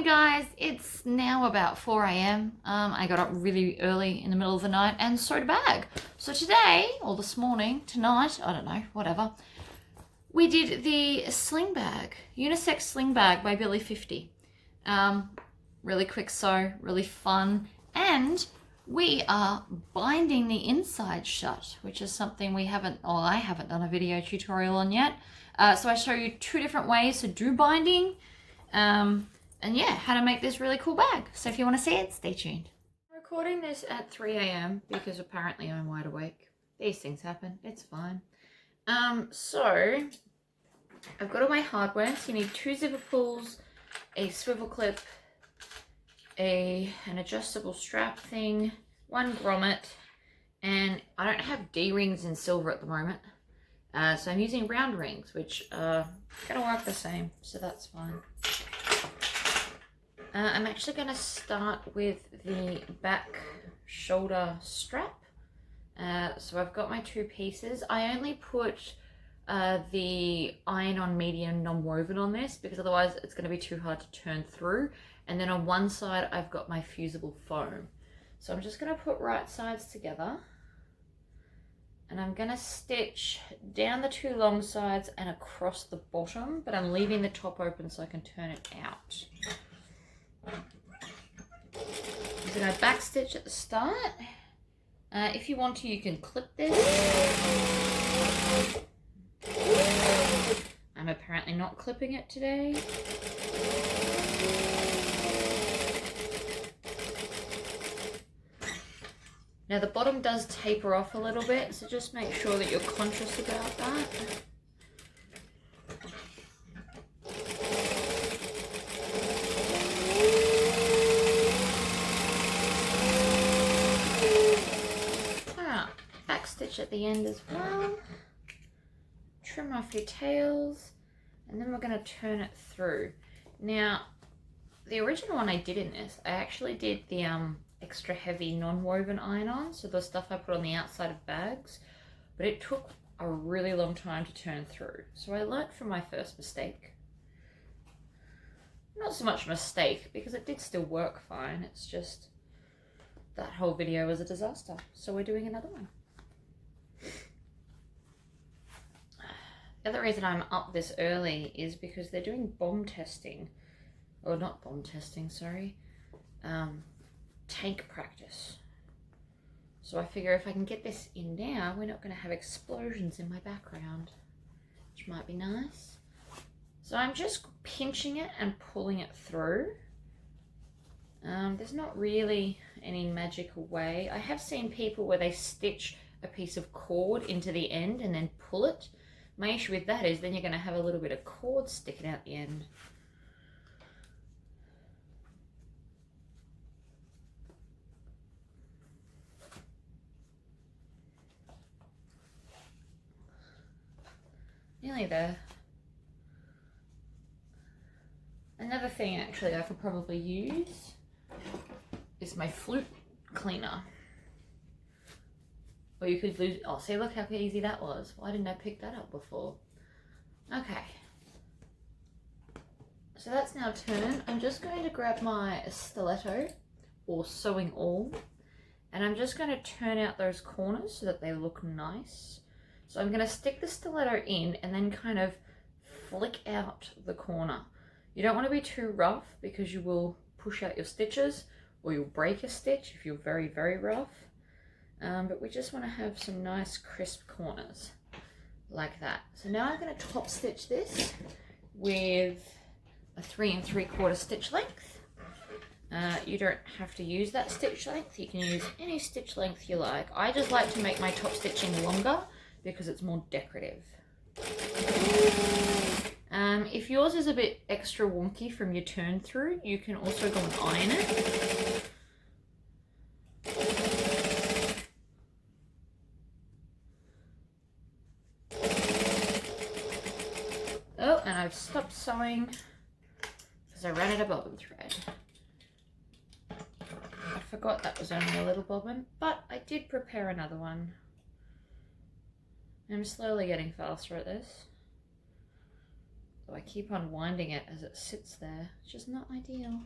guys, it's now about 4 a.m. I got up really early in the middle of the night and sewed a bag. So today, or this morning, tonight, I don't know, whatever, we did the sling bag, Unisex sling bag by Billy 50. Really quick sew, really fun, and we are binding the inside shut, which is something we haven't, or I haven't done a video tutorial on yet. So I show you two different ways to do binding. And yeah, how to make this really cool bag. So if you want to see it, stay tuned. I'm recording this at 3 a.m. because apparently I'm wide awake. These things happen, it's fine. So I've got all my hardware. So you need 2 zipper pulls, a swivel clip, an adjustable strap thing, 1 grommet, and I don't have D-rings in silver at the moment. So I'm using round rings, which are gonna work the same, so that's fine. I'm actually going to start with the back shoulder strap. So I've got my 2 pieces. I only put the iron-on medium non-woven on this because otherwise it's going to be too hard to turn through. And then on one side I've got my fusible foam. So I'm just going to put right sides together. And I'm going to stitch down the 2 long sides and across the bottom, but I'm leaving the top open so I can turn it out. So I back stitch at the start. If you want to, you can clip this. I'm apparently not clipping it today. Now the bottom does taper off a little bit, so just make sure that you're conscious about that. Stitch at the end as well. Trim off your tails, and then we're going to turn it through. Now, the original one I did in this, I actually did the extra heavy non-woven iron-on, so the stuff I put on the outside of bags, but it took a really long time to turn through. So I learnt from my first mistake. Not so much a mistake, because it did still work fine, it's just that whole video was a disaster. So we're doing another one. The other reason I'm up this early is because they're doing bomb testing, or not bomb testing, sorry, tank practice. So I figure if I can get this in now, we're not going to have explosions in my background, which might be nice. So I'm just pinching it and pulling it through. There's not really any magical way. I have seen people where they stitch a piece of cord into the end and then pull it. My issue with that is then you're going to have a little bit of cord sticking out the end. Nearly there. Another thing actually I could probably use is my flute cleaner. Or you could lose, oh see, look how easy that was. Why didn't I pick that up before? Okay. So that's now turned. I'm just going to grab my stiletto or sewing awl, and I'm just going to turn out those corners so that they look nice. So I'm going to stick the stiletto in and then kind of flick out the corner. You don't want to be too rough because you will push out your stitches or you'll break a stitch if you're very, very rough. But we just want to have some nice crisp corners like that. So now I'm going to top stitch this with a 3 3/4 stitch length. You don't have to use that stitch length. You can use any stitch length you like. I just like to make my top stitching longer because it's more decorative. If yours is a bit extra wonky from your turn through, you can also go and iron it. Oh, and I've stopped sewing because I ran out of bobbin thread. I forgot that was only a little bobbin, but I did prepare another one. I'm slowly getting faster at this. So I keep on winding it as it sits there, which is not ideal.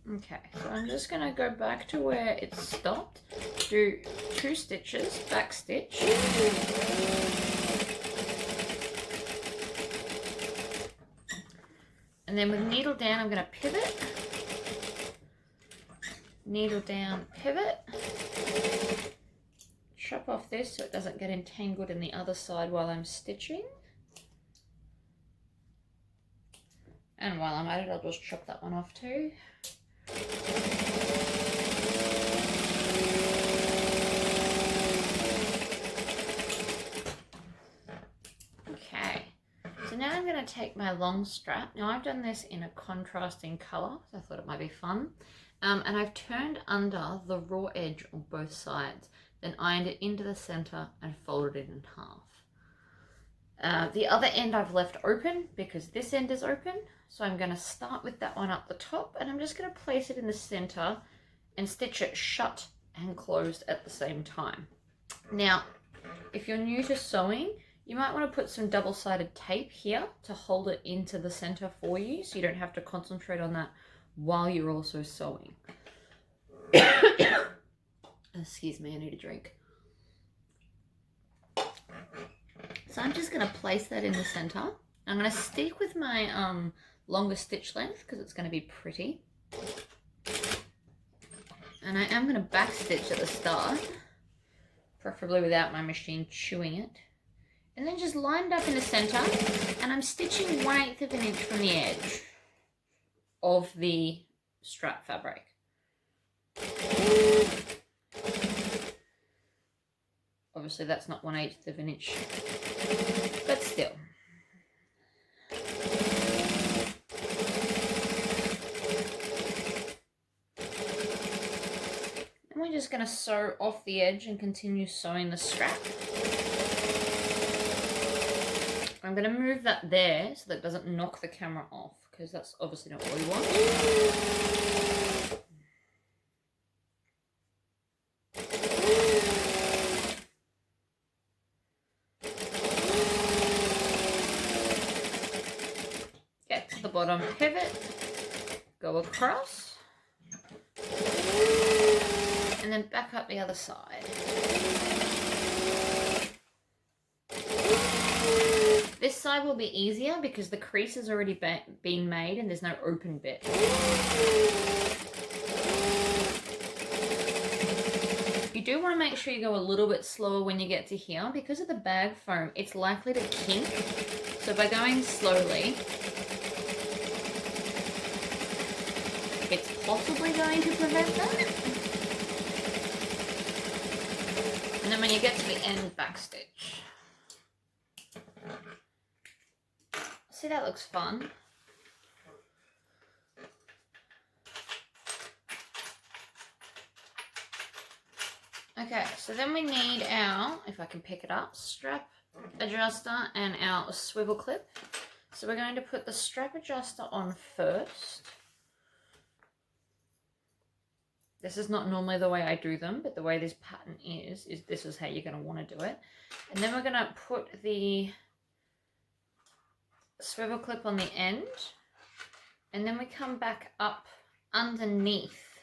Okay, so I'm just going to go back to where it stopped, do 2 stitches, back stitch, and then with needle down I'm going to pivot, needle down, pivot, chop off this so it doesn't get entangled in the other side while I'm stitching. And while I'm at it, I'll just chop that one off too. Okay, so now I'm going to take my long strap. Now I've done this in a contrasting colour, so I thought it might be fun. And I've turned under the raw edge on both sides, then ironed it into the centre and folded it in half. The other end I've left open because this end is open. So I'm going to start with that one up the top, and I'm just going to place it in the center and stitch it shut and closed at the same time. Now, if you're new to sewing, you might want to put some double-sided tape here to hold it into the center for you, so you don't have to concentrate on that while you're also sewing. Excuse me, I need a drink. So I'm just going to place that in the center. I'm going to stick with my longer stitch length because it's going to be pretty. And I am going to back stitch at the start, preferably without my machine chewing it. And then just lined up in the center, and I'm stitching 1/8 of an inch from the edge of the strap fabric. Obviously that's not 1/8 of an inch, but still. And we're just going to sew off the edge and continue sewing the strap. I'm going to move that there so that it doesn't knock the camera off, because that's obviously not what we want. Get to the bottom, pivot, go across, and then back up the other side. This side will be easier because the crease has already been made and there's no open bit. You do want to make sure you go a little bit slower when you get to here. Because of the bag foam, it's likely to kink. So by going slowly, it's possibly going to prevent that. And then when you get to the end, back stitch. See, that looks fun. Okay, so then we need our, if I can pick it up, strap adjuster and our swivel clip. So we're going to put the strap adjuster on first. This is not normally the way I do them, but the way this pattern is this is how you're going to want to do it. And then we're going to put the swivel clip on the end, and then we come back up underneath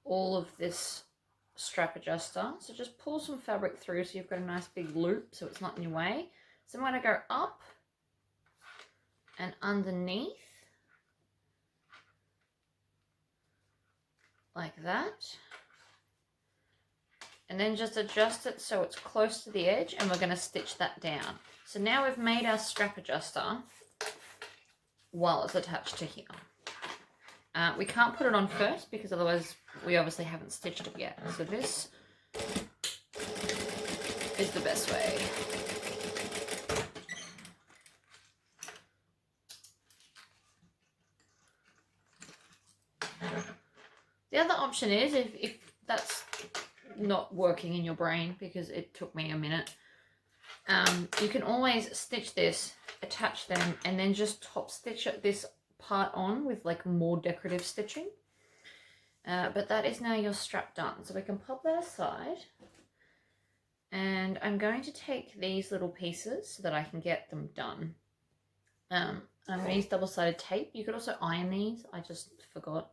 all of this strap adjuster. So just pull some fabric through so you've got a nice big loop so it's not in your way. So I'm going to go up and underneath like that, and then just adjust it so it's close to the edge, and we're going to stitch that down. So now we've made our strap adjuster while it's attached to here. We can't put it on first because otherwise we obviously haven't stitched it yet. So this is the best way. The other option is, if that's not working in your brain, because it took me a minute, you can always stitch this, attach them, and then just top stitch this part on with like more decorative stitching. But that is now your strap done. So we can pop that aside. And I'm going to take these little pieces so that I can get them done. I'm going to use double-sided tape. You could also iron these. I just forgot.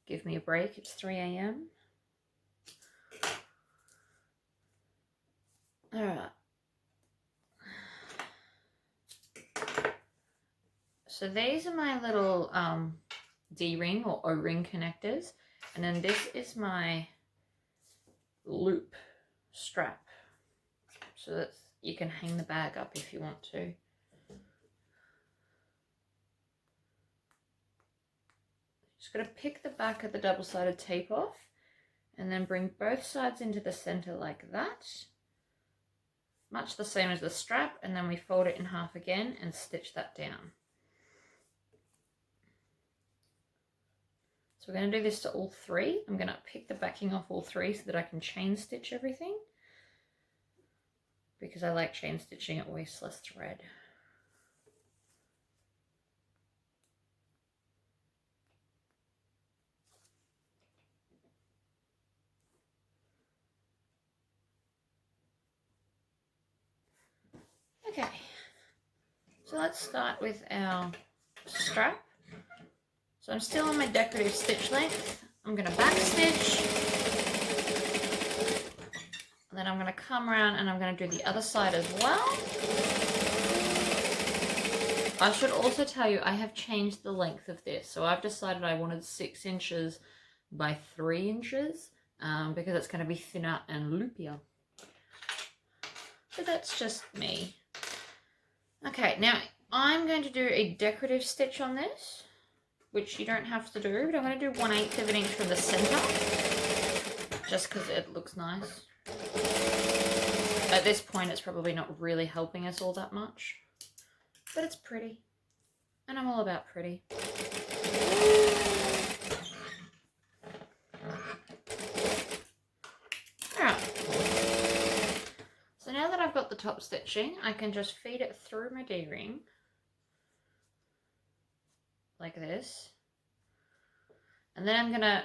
Give me a break. It's 3 a.m. All right. So these are my little D-ring or O-ring connectors. And then this is my loop strap. So that you can hang the bag up if you want to. Just got to pick the back of the double-sided tape off and then bring both sides into the center like that. Much the same as the strap, and then we fold it in half again and stitch that down. So we're going to do this to all three. I'm going to pick the backing off all three so that I can chain stitch everything, because I like chain stitching, it wastes less thread. Okay, so let's start with our strap. So I'm still on my decorative stitch length. I'm going to back stitch, and then I'm going to come around and I'm going to do the other side as well. I should also tell you I have changed the length of this. So I've decided I wanted 6 inches by 3 inches because it's going to be thinner and loopier. But that's just me. Okay, now I'm going to do a decorative stitch on this, which you don't have to do, but I'm going to do 1/8 of an inch from the center, just because it looks nice. At this point, it's probably not really helping us all that much, but it's pretty, and I'm all about pretty. Alright, so now that I've got the top stitching, I can just feed it through my D-ring, like this, and then I'm going to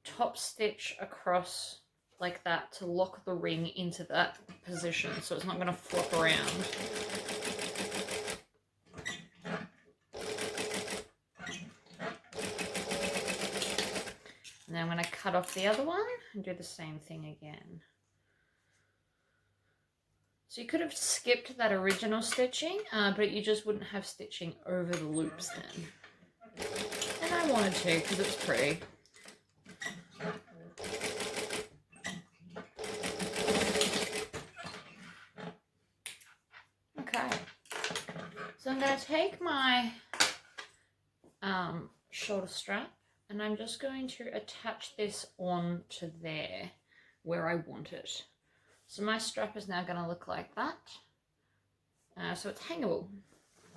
top stitch across like that to lock the ring into that position so it's not going to flop around. And then I'm going to cut off the other one and do the same thing again. So you could have skipped that original stitching, but you just wouldn't have stitching over the loops then. And I wanted to because it's pretty. Okay, so I'm going to take my shoulder strap and I'm just going to attach this on to there where I want it. So my strap is now going to look like that. So it's hangable.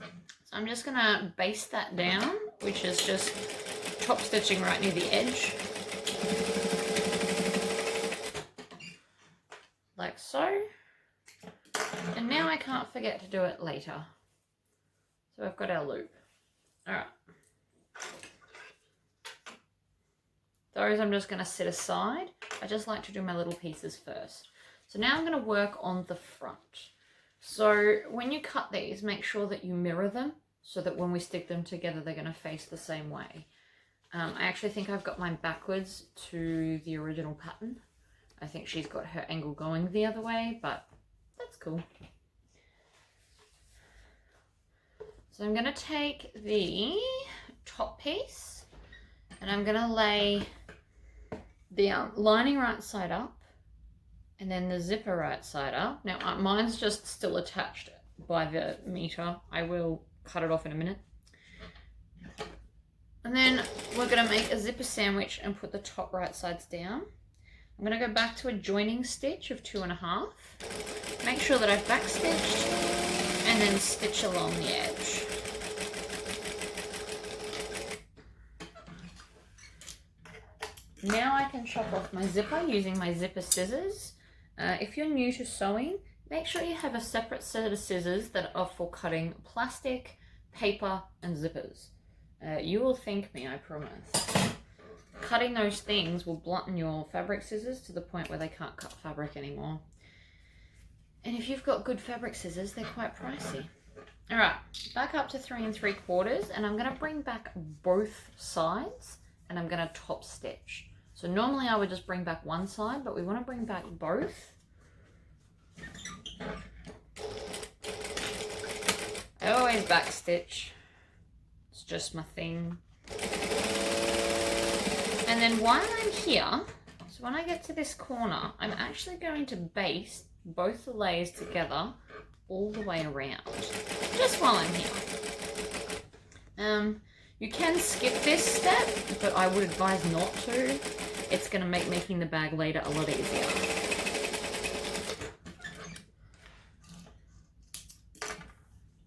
So I'm just going to baste that down, which is just top stitching right near the edge. Like so. And now I can't forget to do it later. So I've got our loop. Alright. Those I'm just going to set aside. I just like to do my little pieces first. So now I'm going to work on the front. So when you cut these, make sure that you mirror them so that when we stick them together, they're going to face the same way. I actually think I've got mine backwards to the original pattern. I think she's got her angle going the other way, but that's cool. So I'm going to take the top piece and I'm going to lay the lining right side up and then the zipper right side up. Now mine's just still attached by the meter. I will cut it off in a minute. And then we're going to make a zipper sandwich and put the top right sides down. I'm going to go back to a joining stitch of 2.5. Make sure that I've back stitched and then stitch along the edge. Now I can chop off my zipper using my zipper scissors. If you're new to sewing, make sure you have a separate set of scissors that are for cutting plastic, paper and zippers. You will thank me, I promise. cutting those things will blunten your fabric scissors to the point where they can't cut fabric anymore. And if you've got good fabric scissors, they're quite pricey. All right, back up to 3 3/4, and I'm gonna bring back both sides and I'm gonna top stitch. So normally I would just bring back one side, but we wanna bring back both. I always back stitch. It's just my thing. And then while I'm here, so when I get to this corner, I'm actually going to baste both the layers together all the way around, just while I'm here. You can skip this step, but I would advise not to. It's going to make making the bag later a lot easier.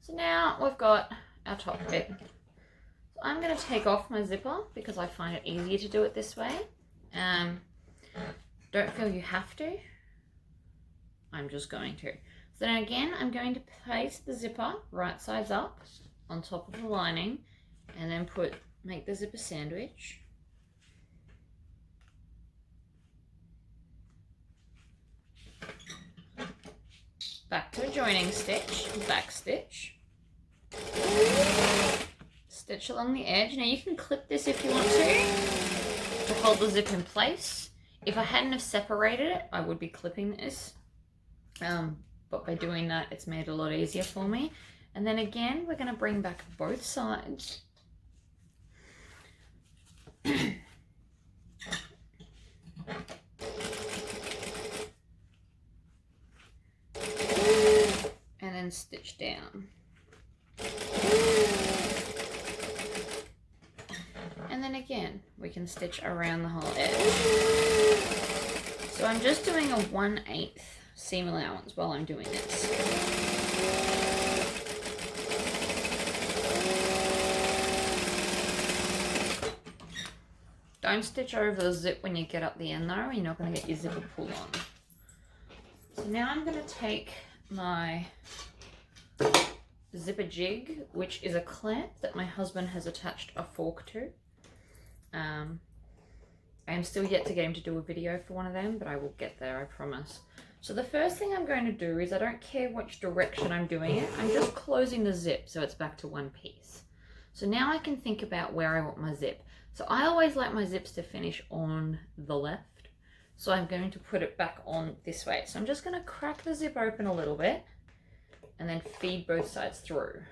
So now we've got our top bit. So I'm going to take off my zipper because I find it easier to do it this way. Don't feel you have to. I'm just going to. So then again, I'm going to place the zipper right sides up on top of the lining and then make the zipper sandwich. Back to a joining stitch, back stitch. Stitch along the edge. Now you can clip this if you want to hold the zip in place. If I hadn't have separated it, I would be clipping this. But by doing that, it's made it a lot easier for me. And then again, we're going to bring back both sides. And then stitch down. And then again, we can stitch around the whole edge. So I'm just doing a 1/8 seam allowance while I'm doing this. Don't stitch over the zip when you get up the end though, or you're not going to get your zipper pull on. So now I'm going to take my zipper jig, which is a clamp that my husband has attached a fork to. I am still yet to get him to do a video for one of them, but I will get there, I promise. So the first thing I'm going to do is, I don't care which direction I'm doing it, I'm just closing the zip so it's back to one piece. So now I can think about where I want my zip. So I always like my zips to finish on the left. So I'm going to put it back on this way. So I'm just going to crack the zip open a little bit and then feed both sides through.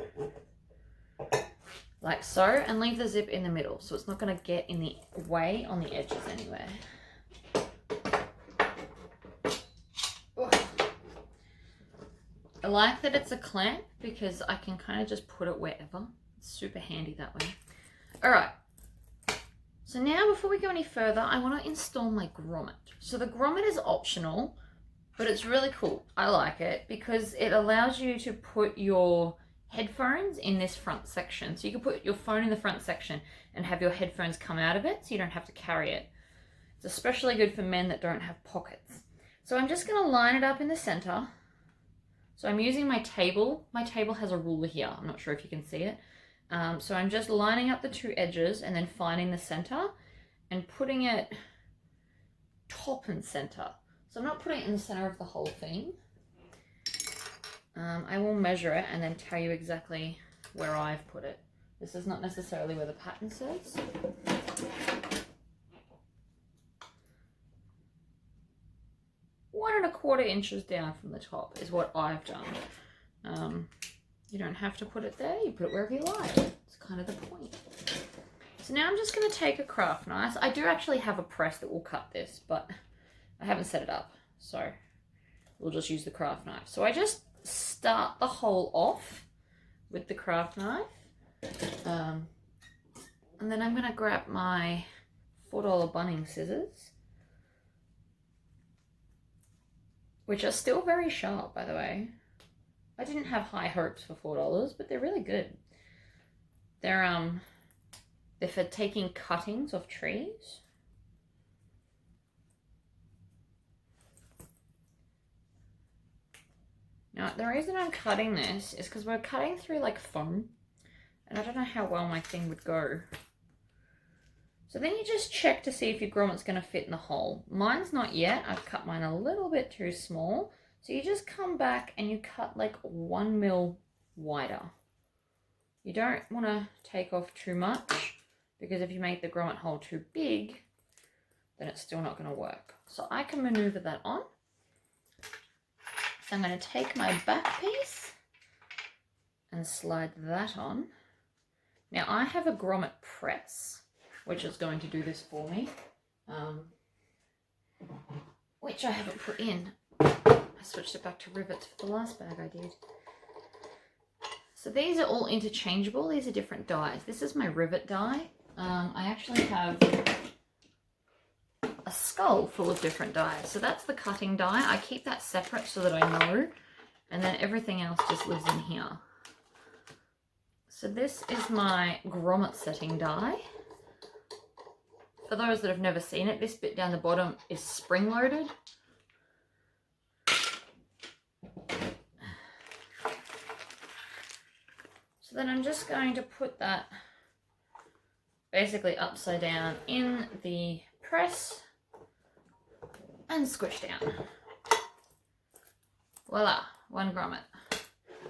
Like so, and leave the zip in the middle so it's not going to get in the way on the edges anyway. I like that it's a clamp because I can kind of just put it wherever. It's super handy that way. Alright, so now before we go any further, I want to install my grommet. So the grommet is optional, but it's really cool. I like it because it allows you to put your headphones in this front section. So you can put your phone in the front section and have your headphones come out of it so you don't have to carry it. It's especially good for men that don't have pockets. So I'm just going to line it up in the center. So I'm using my table. My table has a ruler here. I'm not sure if you can see it. So I'm just lining up the two edges and then finding the center and putting it top and center. So I'm not putting it in the center of the whole thing. I will measure it and then tell you exactly where I've put it. This is not necessarily where the pattern says. 1 1/4 inches down from the top is what I've done. You don't have to put it there, you put it wherever you like. It's kind of the point. So now I'm just going to take a craft knife. I do actually have a press that will cut this, but I haven't set it up, so we'll just use the craft knife. So I just start the hole off with the craft knife, and then I'm going to grab my $4 Bunnings scissors, which are still very sharp, by the way. I didn't have high hopes for $4, but they're really good. They're for taking cuttings off trees. Now, the reason I'm cutting this is because we're cutting through like foam, and I don't know how well my thing would go. So then you just check to see if your grommet's going to fit in the hole. Mine's not yet. I've cut mine a little bit too small. So you just come back and you cut like 1 mil wider. You don't want to take off too much, because if you make the grommet hole too big, then it's still not going to work. So I can maneuver that on. So I'm going to take my back piece and slide that on. Now I have a grommet press, which is going to do this for me, which I haven't put in. I switched it back to rivets for the last bag I did. So these are all interchangeable. These are different dies. This is my rivet die. I actually have a skull full of different dies. So that's the cutting die. I keep that separate so that I know, and then everything else just lives in here. So this is my grommet setting die. For those that have never seen it, this bit down the bottom is spring-loaded. So then I'm just going to put that basically upside down in the press and squish down. Voila, one grommet.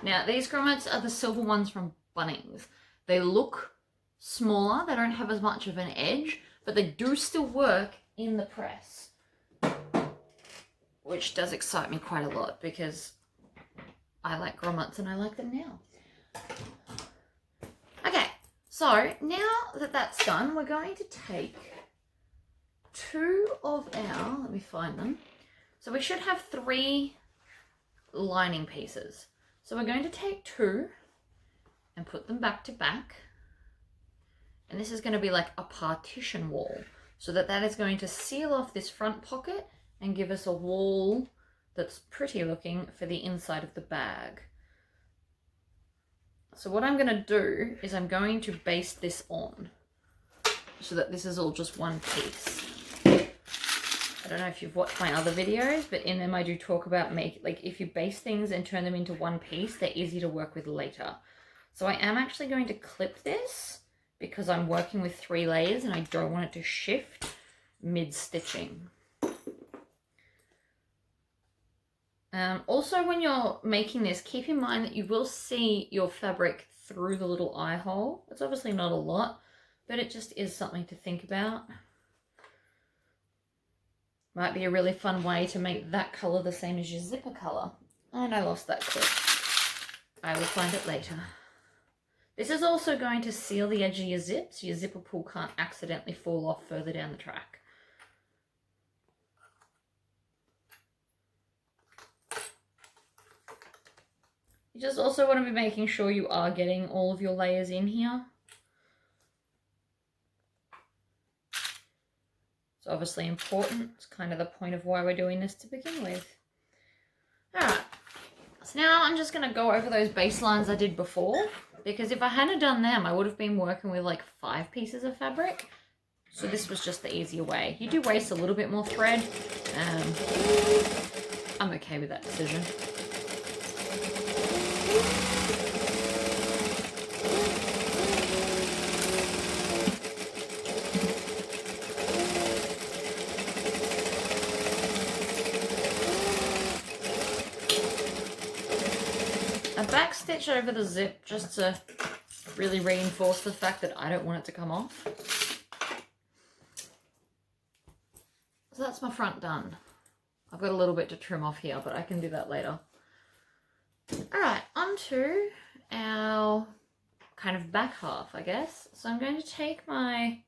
Now these grommets are the silver ones from Bunnings. They look smaller, they don't have as much of an edge, but they do still work in the press, which does excite me quite a lot because I like grommets and I like them now. Okay, so now that that's done, we're going to take two of our, let me find them. So we should have 3 lining pieces. So we're going to take 2 and put them back to back. And this is going to be like a partition wall, so that is going to seal off this front pocket and give us a wall that's pretty looking for the inside of the bag. So what I'm going to do is I'm going to baste this on so that this is all just one piece. I don't know if you've watched my other videos, but in them I do talk about if you baste things and turn them into one piece, they're easy to work with later. So I am actually going to clip this because I'm working with 3 layers and I don't want it to shift mid-stitching. Also, when you're making this, keep in mind that you will see your fabric through the little eye hole. It's obviously not a lot, but it just is something to think about. Might be a really fun way to make that colour the same as your zipper colour. And I lost that clip. I will find it later. This is also going to seal the edge of your zip, so your zipper pull can't accidentally fall off further down the track. You just also want to be making sure you are getting all of your layers in here. It's obviously important. It's kind of the point of why we're doing this to begin with. Alright, so now I'm just going to go over those baselines I did before, because if I hadn't done them, I would have been working with like 5 pieces of fabric. So this was just the easier way. You do waste a little bit more thread. I'm okay with that decision. A back stitch over the zip just to really reinforce the fact that I don't want it to come off. So that's my front done. I've got a little bit to trim off here, but I can do that later. Alright, onto our kind of back half, I guess. So I'm going to take my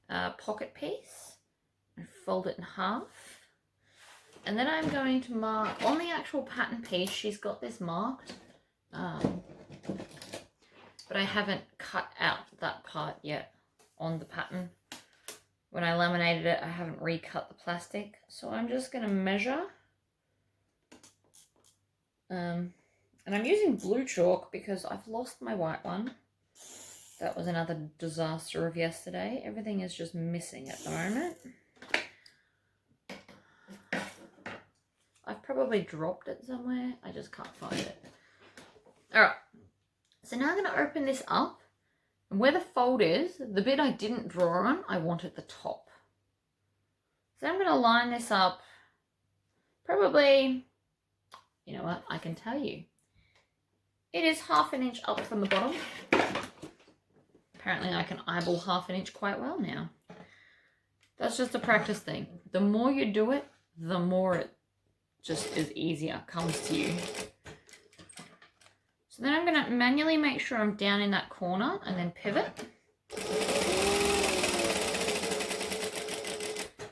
pocket piece and fold it in half. And then I'm going to mark, on the actual pattern piece, she's got this marked. But I haven't cut out that part yet on the pattern. When I laminated it, I haven't recut the plastic. So I'm just going to measure. And I'm using blue chalk because I've lost my white one. That was another disaster of yesterday. Everything is just missing at the moment. I've probably dropped it somewhere. I just can't find it. Alright. So now I'm going to open this up And where the fold is, the bit I didn't draw on, I want at the top. So I'm going to line this up probably, you know what, I can tell you. It is 1/2 inch up from the bottom. Apparently I can eyeball 1/2 inch quite well now. That's just a practice thing. The more you do it, the more it just is easier, comes to you. So then I'm going to manually make sure I'm down in that corner and then pivot.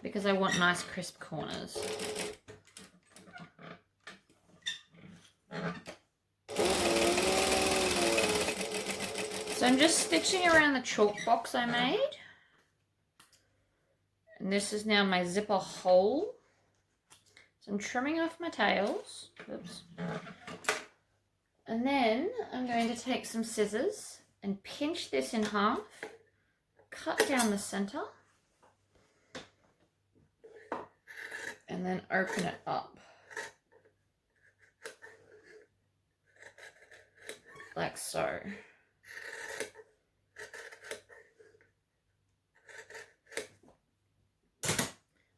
Because I want nice crisp corners. So I'm just stitching around the chalk box I made. And this is now my zipper hole. So I'm trimming off my tails. Oops. And then I'm going to take some scissors and pinch this in half, cut down the center, and then open it up. Like so.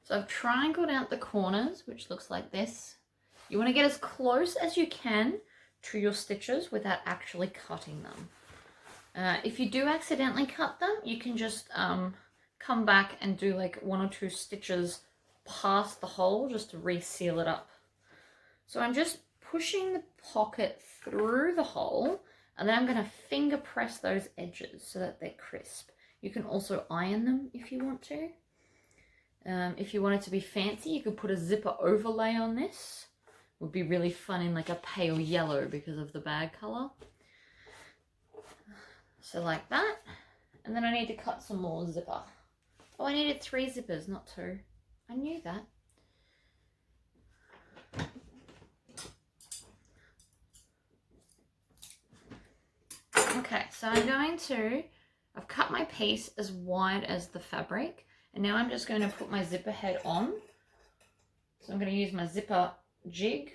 So I've triangled out the corners, which looks like this. You want to get as close as you can to your stitches without actually cutting them. If you do accidentally cut them, you can just come back and do like 1 or 2 stitches past the hole just to reseal it up. So I'm just pushing the pocket through the hole, and then I'm going to finger press those edges so that they're crisp. You can also iron them if you want to. If you want it to be fancy, you could put a zipper overlay on this. Would be really fun in like a pale yellow because of the bag color. So like that. And then I need to cut some more zipper. Oh, I needed 3 zippers, not 2. I knew that. Okay, so I've cut my piece as wide as the fabric. And now I'm just going to put my zipper head on. So I'm going to use my zipper jig,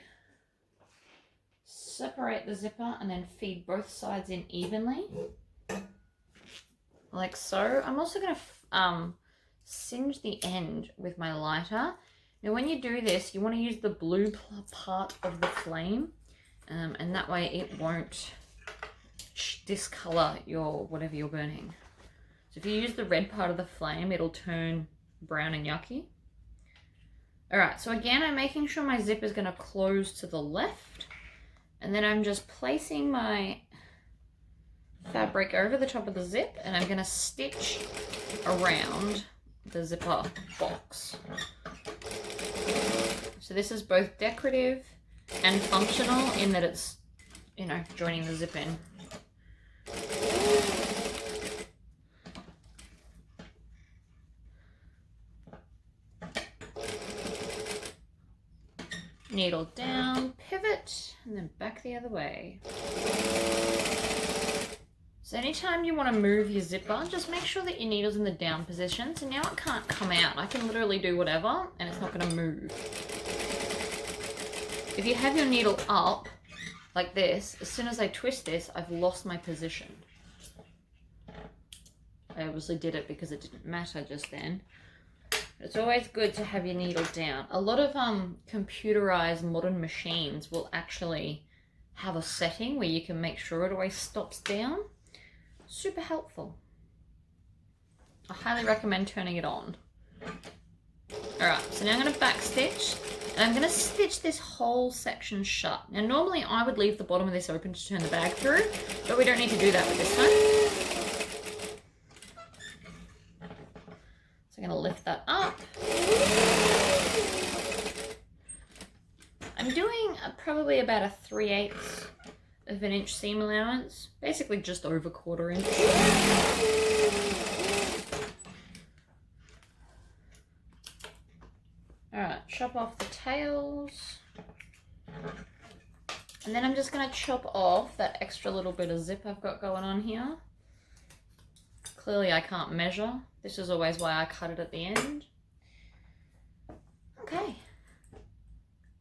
separate the zipper, and then feed both sides in evenly, like so. I'm also going to singe the end with my lighter. Now when you do this, you want to use the blue part of the flame, and that way it won't discolor your whatever you're burning. So if you use the red part of the flame, it'll turn brown and yucky. Alright, so again, I'm making sure my zip is going to close to the left. And then I'm just placing my fabric over the top of the zip, and I'm going to stitch around the zipper box. So this is both decorative and functional in that it's, you know, joining the zip in. Needle down, pivot, and then back the other way. So anytime you want to move your zipper, just make sure that your needle's in the down position. So now it can't come out. I can literally do whatever and it's not going to move. If you have your needle up like this, as soon as I twist this, I've lost my position. I obviously did it because it didn't matter just then. It's always good to have your needle down. A lot of computerized modern machines will actually have a setting where you can make sure it always stops down. Super helpful. I highly recommend turning it on. Alright, so now I'm going to back stitch, and I'm going to stitch this whole section shut. Now normally I would leave the bottom of this open to turn the bag through, but we don't need to do that with this one. So I'm going to lift that up. I'm doing probably about a 3/8 of an inch seam allowance, basically just over 1/4 inch. Alright, chop off the tails. And then I'm just going to chop off that extra little bit of zip I've got going on here. Clearly I can't measure. This is always why I cut it at the end. Okay.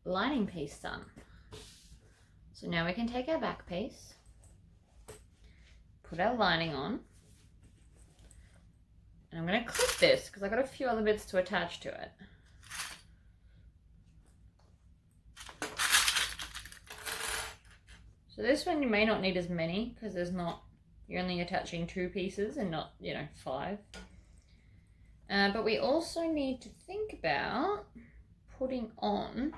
Lining piece done. So now we can take our back piece, put our lining on. And I'm going to clip this because I've got a few other bits to attach to it. So this one you may not need as many because you're only attaching 2 pieces and not, 5. But we also need to think about putting on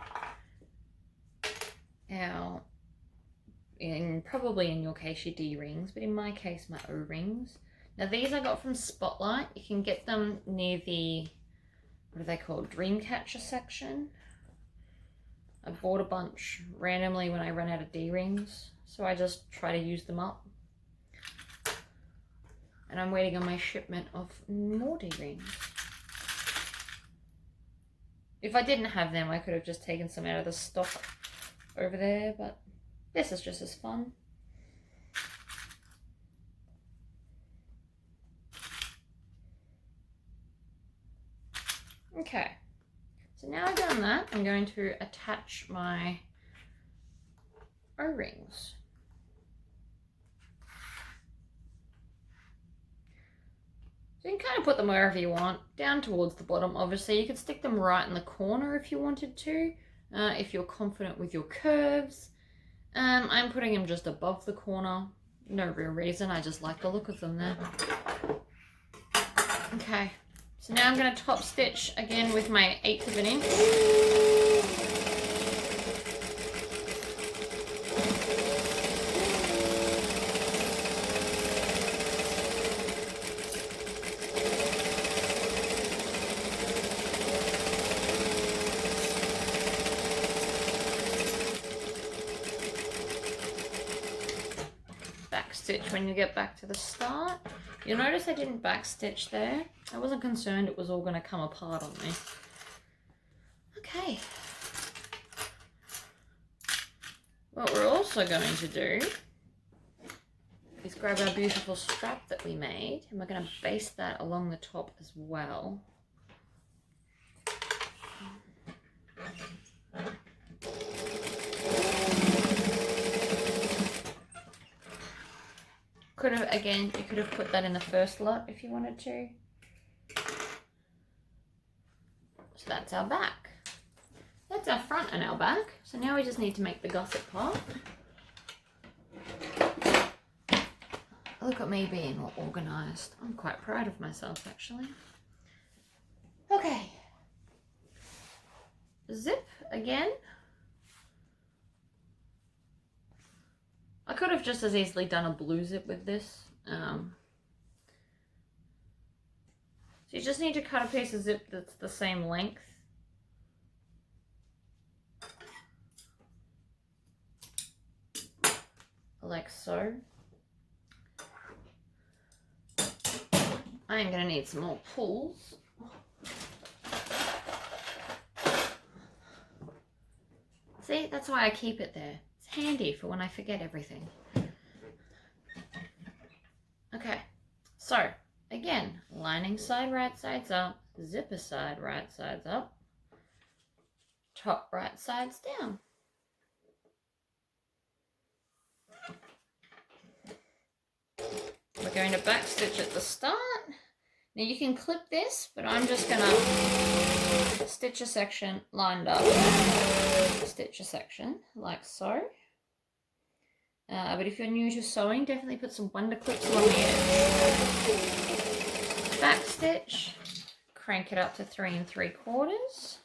probably in your case your D-rings, but in my case my O-rings. Now these I got from Spotlight. You can get them near the, what are they called, Dreamcatcher section. I bought a bunch randomly when I ran out of D-rings, so I just try to use them up. And I'm waiting on my shipment of more D-rings. If I didn't have them, I could have just taken some out of the stock over there, but this is just as fun. Okay, so now I've done that, I'm going to attach my O-rings. So you can kind of put them wherever you want, down towards the bottom obviously. You could stick them right in the corner if you wanted to, if you're confident with your curves. I'm putting them just above the corner, no real reason, I just like the look of them there. Okay, so now I'm going to top stitch again with my 1/8 of an inch. Stitch when you get back to the start. You'll notice I didn't back stitch there. I wasn't concerned it was all going to come apart on me. Okay. What we're also going to do is grab our beautiful strap that we made and we're going to baste that along the top as well. Again, you could have put that in the first lot if you wanted to. So that's our back. That's our front and our back. So now we just need to make the gusset part. Look at me being all organised. I'm quite proud of myself actually. Okay. Zip again. I could have just as easily done a blue zip with this. So you just need to cut a piece of zip that's the same length. Like so. I am going to need some more pulls. See, that's why I keep it there. Handy for when I forget everything. Okay, so again, lining side right sides up, zipper side right sides up, top right sides down. We're going to back stitch at the start. Now you can clip this, but I'm just gonna stitch a section lined up, stitch a section like so. But if you're new to sewing, definitely put some wonder clips along the edge. Back stitch, crank it up to 3 3/4.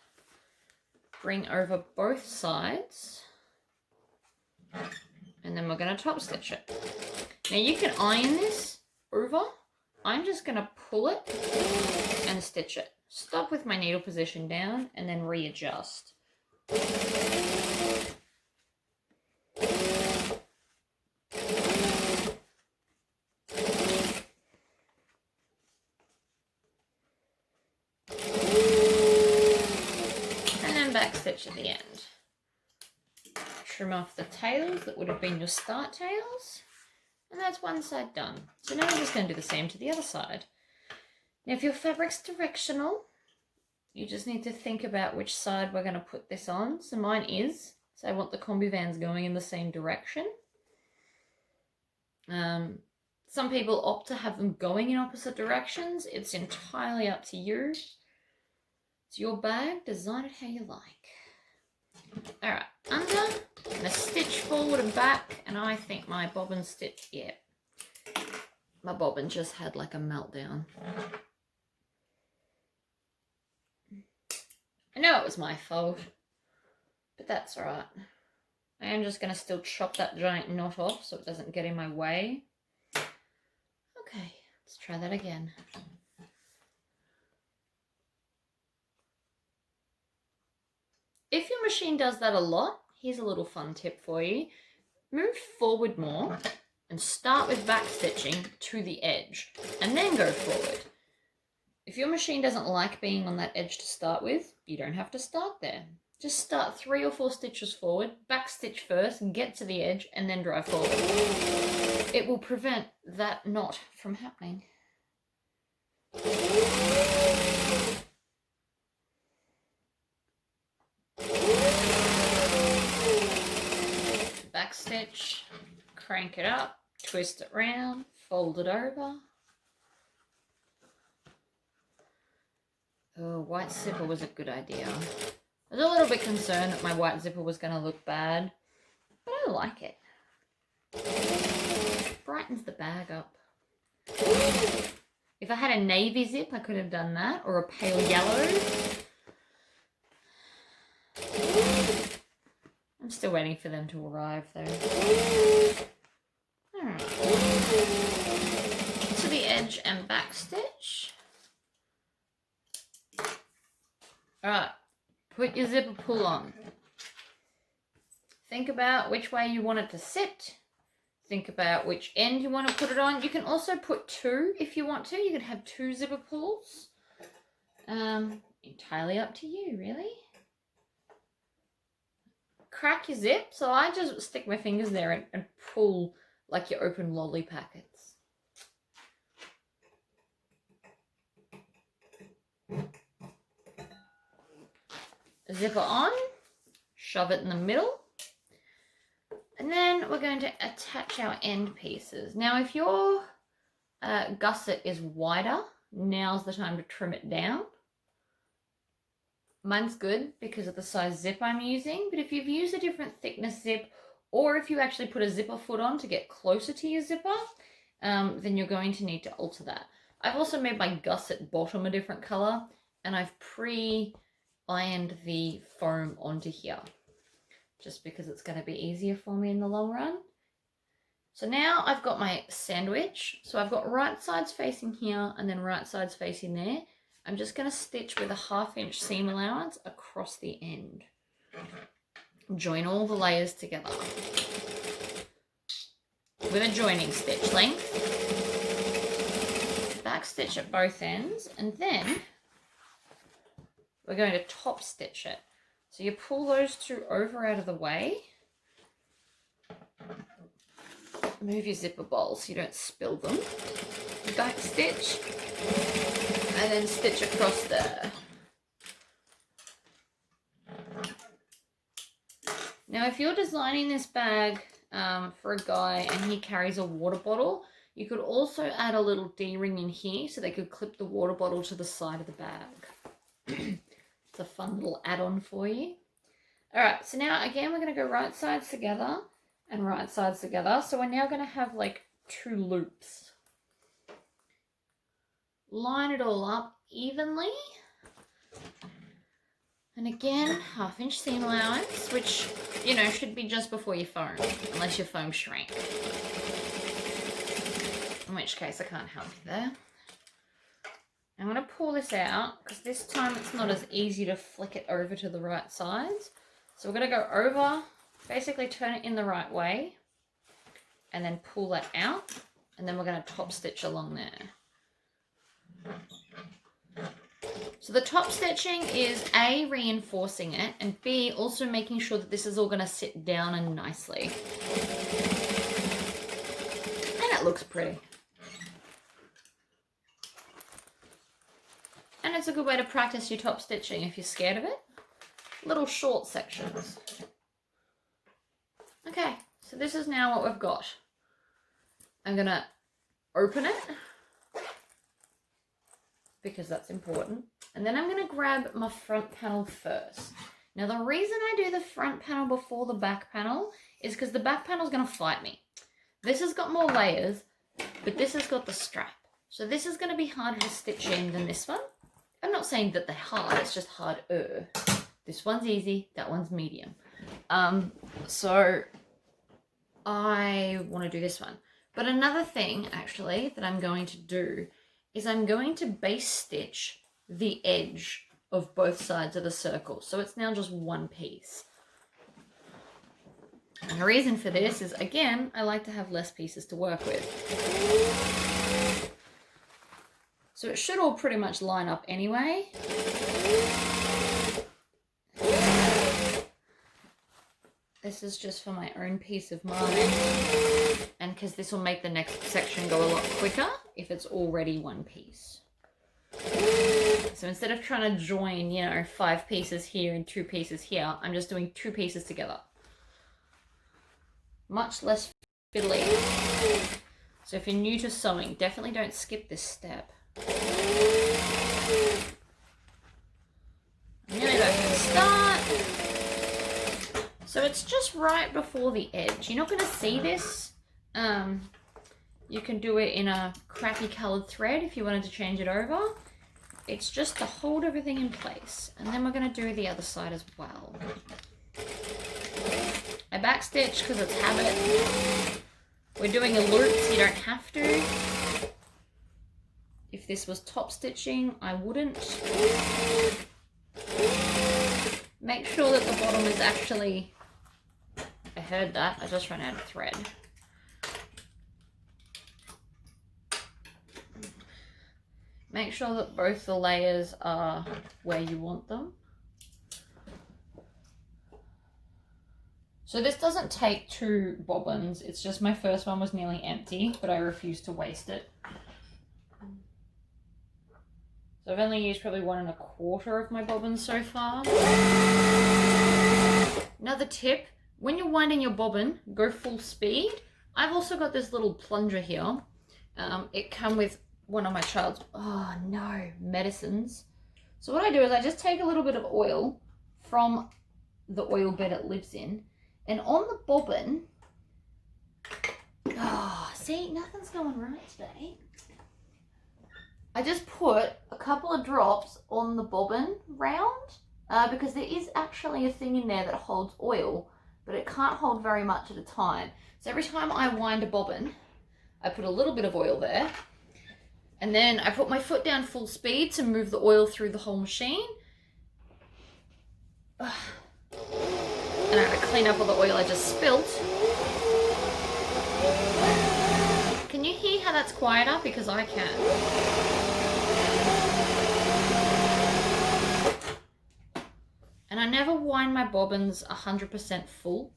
Bring over both sides, and then we're going to top stitch it. Now you can iron this over. I'm just going to pull it and stitch it. Stop with my needle position down and then readjust. Back stitch at the end. Trim off the tails that would have been your start tails, and that's one side done. So now we're just going to do the same to the other side. Now if your fabric's directional, you just need to think about which side we're going to put this on. So mine is, so I want the combi vans going in the same direction. Some people opt to have them going in opposite directions. It's entirely up to you. It's your bag, design it how you like. All right, under, I'm gonna stitch forward and back, and I think my bobbin stitch, yeah, my bobbin just had like a meltdown. I know it was my fault, but that's all right. I am just gonna still chop that giant knot off so it doesn't get in my way. Okay, let's try that again. If your machine does that a lot, here's a little fun tip for you. Move forward more and start with back stitching to the edge and then go forward. If your machine doesn't like being on that edge to start with, you don't have to start there. Just start 3 or 4 stitches forward, back stitch first, and get to the edge, and then drive forward. It will prevent that knot from happening. Back stitch, crank it up, twist it round, fold it over. Oh, white zipper was a good idea. I was a little bit concerned that my white zipper was going to look bad, but I like it. Brightens the bag up. If I had a navy zip, I could have done that, or a pale yellow. I'm still waiting for them to arrive though. Alright. To the edge and back stitch. Alright, put your zipper pull on. Think about which way you want it to sit. Think about which end you want to put it on. You can also put 2 if you want to. You could have 2 zipper pulls. Entirely up to you, really. Crack your zip. So I just stick my fingers there and pull like you open lolly packets. Zipper on. Shove it in the middle. And then we're going to attach our end pieces. Now, if your gusset is wider, now's the time to trim it down. Mine's good because of the size zip I'm using, but if you've used a different thickness zip, or if you actually put a zipper foot on to get closer to your zipper, then you're going to need to alter that. I've also made my gusset bottom a different color, and I've pre-ironed the foam onto here, just because it's going to be easier for me in the long run. So now I've got my sandwich. So I've got right sides facing here and then right sides facing there. I'm just going to stitch with a 1/2 inch seam allowance across the end. Join all the layers together with a joining stitch length. Back stitch at both ends, and then we're going to top stitch it. So you pull those 2 over out of the way. Move your zipper bowl so you don't spill them. Back stitch, and then stitch across there. Now, if you're designing this bag for a guy and he carries a water bottle, you could also add a little D-ring in here so they could clip the water bottle to the side of the bag. It's a fun little add-on for you. All right, so now again, we're going to go right sides together and right sides together. So we're now going to have like 2 loops. Line it all up evenly. And again, 1/2 inch seam allowance, which, you know, should be just before your foam, unless your foam shrank. In which case I can't help you there. I'm going to pull this out because this time it's not as easy to flick it over to the right sides. So we're going to go over, basically turn it in the right way, and then pull that out, and then we're going to top stitch along there. So the top stitching is A, reinforcing it, and B, also making sure that this is all going to sit down and nicely. And it looks pretty. And it's a good way to practice your top stitching if you're scared of it. Little short sections. Okay, so this is now what we've got. I'm going to open it because that's important. And then I'm going to grab my front panel first. Now, the reason I do the front panel before the back panel is because the back panel is going to fight me. This has got more layers, but this has got the strap. So this is going to be harder to stitch in than this one. I'm not saying that they're hard, it's just harder. This one's easy, that one's medium. So I want to do this one. But another thing, actually, that I'm going to do is I'm going to base stitch the edge of both sides of the circle. So it's now just one piece. And the reason for this is, again, I like to have less pieces to work with. So it should all pretty much line up anyway. This is just for my own peace of mind. And because this will make the next section go a lot quicker if it's already one piece. So instead of trying to join, you know, 5 pieces here and 2 pieces here, I'm just doing 2 pieces together. Much less fiddly. So if you're new to sewing, definitely don't skip this step. I'm gonna go from the start. So it's just right before the edge. You're not gonna see this. You can do it in a crappy colored thread if you wanted to change it over. It's just to hold everything in place. And then we're gonna do the other side as well. I backstitch because it's habit. We're doing a loop so you don't have to. If this was top stitching, I wouldn't. Make sure that the bottom is actually, I heard that, I just ran out of thread. Make sure that both the layers are where you want them. So this doesn't take 2 bobbins, it's just my first one was nearly empty, but I refused to waste it. So I've only used probably 1 1/4 of my bobbins so far. Another tip, when you're winding your bobbin, go full speed. I've also got this little plunger here. It came with one of my child's, oh no, medicines. So what I do is I just take a little bit of oil from the oil bed it lives in, and on the bobbin, oh, see, nothing's going right today. I just put a couple of drops on the bobbin round because there is actually a thing in there that holds oil, but it can't hold very much at a time. So every time I wind a bobbin, I put a little bit of oil there, and then I put my foot down full speed to move the oil through the whole machine. And I have to clean up all the oil I just spilt. Can you hear how that's quieter? Because I can. And I never wind my bobbins 100% full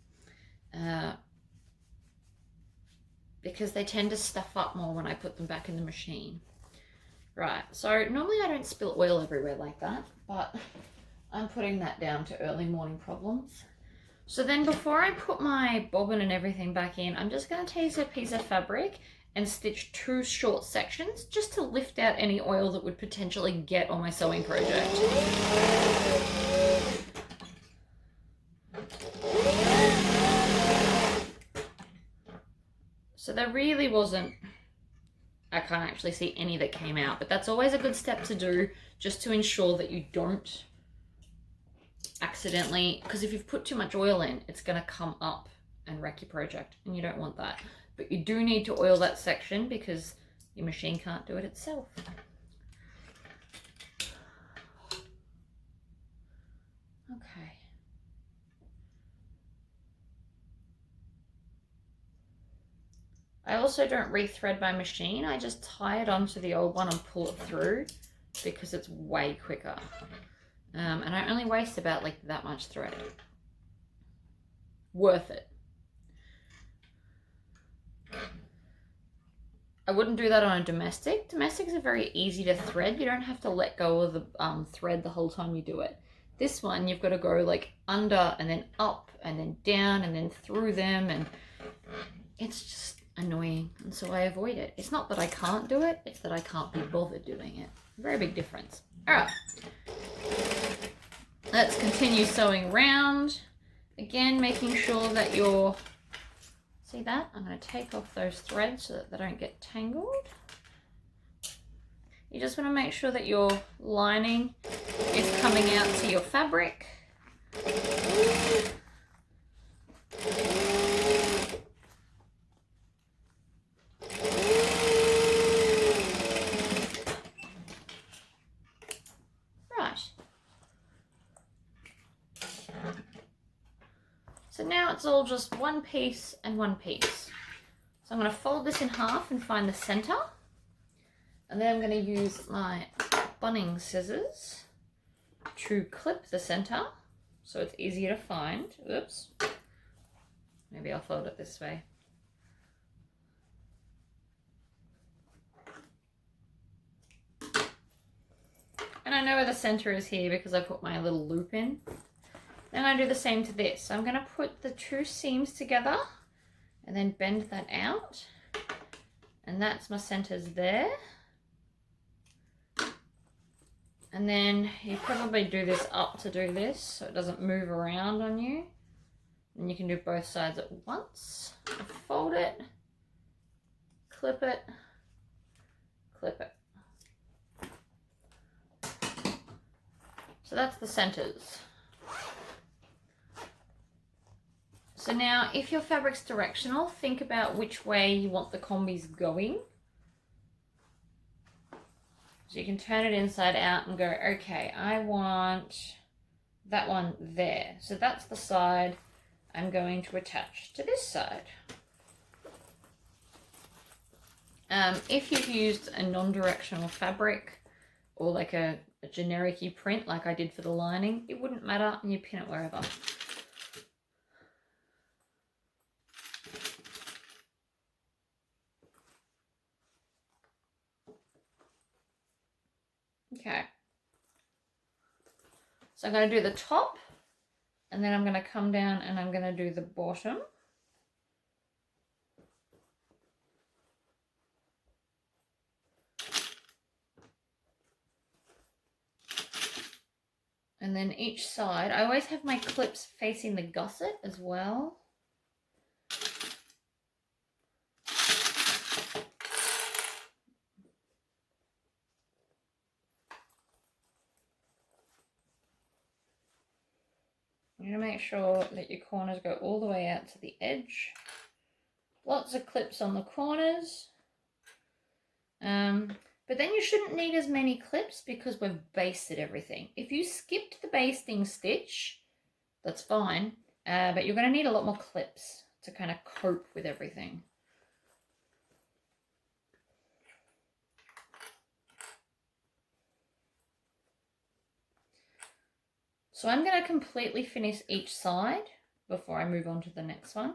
because they tend to stuff up more when I put them back in the machine. Right, so normally I don't spill oil everywhere like that, but I'm putting that down to early morning problems. So then before I put my bobbin and everything back in, I'm just going to take a piece of fabric and stitch 2 short sections just to lift out any oil that would potentially get on my sewing project. So there really wasn't, I can't actually see any that came out, but that's always a good step to do just to ensure that you don't accidentally, because if you've put too much oil in, it's going to come up and wreck your project, and you don't want that. But you do need to oil that section because your machine can't do it itself. Okay. I also don't rethread my machine. I just tie it onto the old one and pull it through because it's way quicker. And I only waste about like that much thread. Worth it. I wouldn't do that on a domestic. Domestics are very easy to thread. You don't have to let go of the thread the whole time you do it. This one, you've got to go like under and then up and then down and then through them, and it's just, annoying, and so I avoid it. It's not that I can't do it, it's that I can't be bothered doing it. Very big difference. All right, let's continue sewing round. Again, making sure that you're, see that? I'm going to take off those threads so that they don't get tangled. You just want to make sure that your lining is coming out to your fabric. So now it's all just one piece and one piece. So I'm going to fold this in half and find the center. And then I'm going to use my bunning scissors to clip the center so it's easier to find. Oops. Maybe I'll fold it this way. And I know where the center is here because I put my little loop in. Then I do the same to this. So I'm going to put the two seams together and then bend that out. And that's my centers there. And then you probably do this up to do this so it doesn't move around on you. And you can do both sides at once. Fold it, clip it, clip it. So that's the centers. So now if your fabric's directional, think about which way you want the combis going. So you can turn it inside out and go, okay, I want that one there. So that's the side I'm going to attach to this side. If you've used a non-directional fabric or like a generic-y print like I did for the lining, it wouldn't matter and you pin it wherever. Okay, so I'm going to do the top and then I'm going to come down and I'm going to do the bottom. And then each side, I always have my clips facing the gusset as well. You're going to make sure that your corners go all the way out to the edge. Lots of clips on the corners. But then you shouldn't need as many clips because we've basted everything. If you skipped the basting stitch, that's fine. But you're going to need a lot more clips to kind of cope with everything. So I'm going to completely finish each side before I move on to the next one.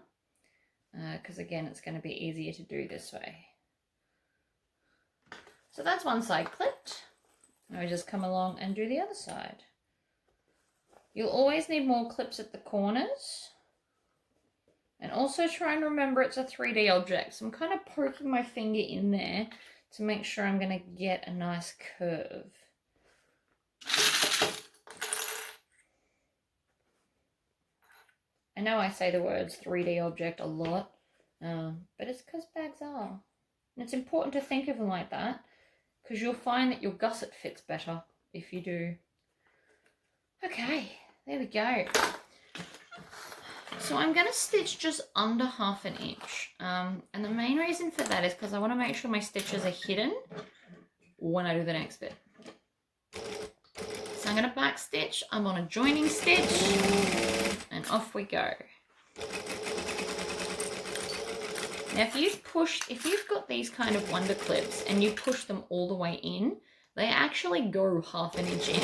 Because again, it's going to be easier to do this way. So that's one side clipped. Now we just come along and do the other side. You'll always need more clips at the corners. And also try and remember it's a 3D object. So I'm kind of poking my finger in there to make sure I'm going to get a nice curve. I know I say the words 3D object a lot, but it's because bags are. And it's important to think of them like that, because you'll find that your gusset fits better if you do. Okay, there we go. So I'm going to stitch just under 1/2 inch. And the main reason for that is because I want to make sure my stitches are hidden when I do the next bit. So I'm going to back stitch, I'm on a joining stitch, and off we go. Now if you've got these kind of wonder clips and you push them all the way in, they actually go 1/2 inch in.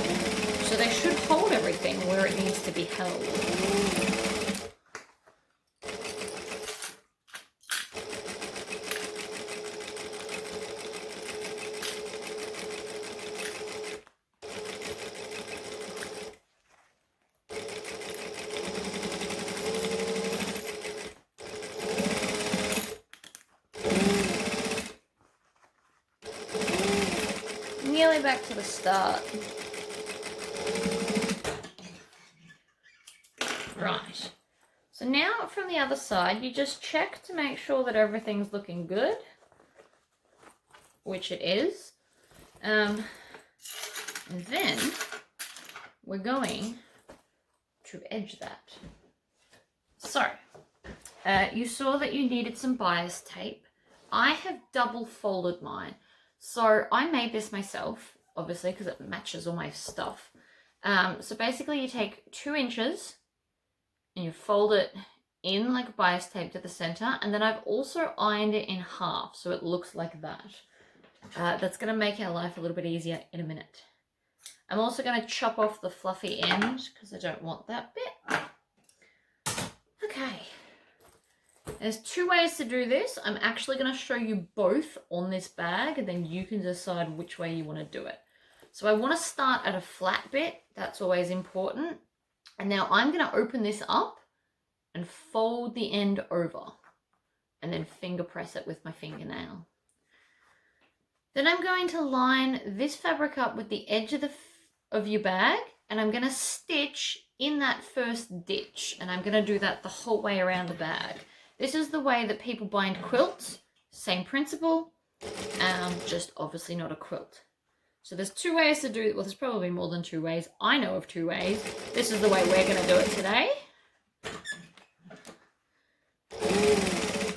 So they should hold everything where it needs to be held. back to the start. Right. So now from the other side, you just check to make sure that everything's looking good, which it is. And then we're going to edge that. So, you saw that you needed some bias tape. I have double folded mine. So I made this myself, obviously, because it matches all my stuff. So basically you take 2 inches and you fold it in like bias tape to the center. And then I've also ironed it in half so it looks like that. That's going to make our life a little bit easier in a minute. I'm also going to chop off the fluffy end because I don't want that bit. Okay. There's 2 ways to do this. I'm actually going to show you both on this bag and then you can decide which way you want to do it. So I want to start at a flat bit. That's always important. And now I'm going to open this up and fold the end over and then finger press it with my fingernail. Then I'm going to line this fabric up with the edge of your bag and I'm going to stitch in that first ditch and I'm going to do that the whole way around the bag. This is the way that people bind quilts, same principle, just obviously not a quilt. So there's 2 ways to do it. Well, there's probably more than 2 ways. I know of 2 ways. This is the way we're going to do it today.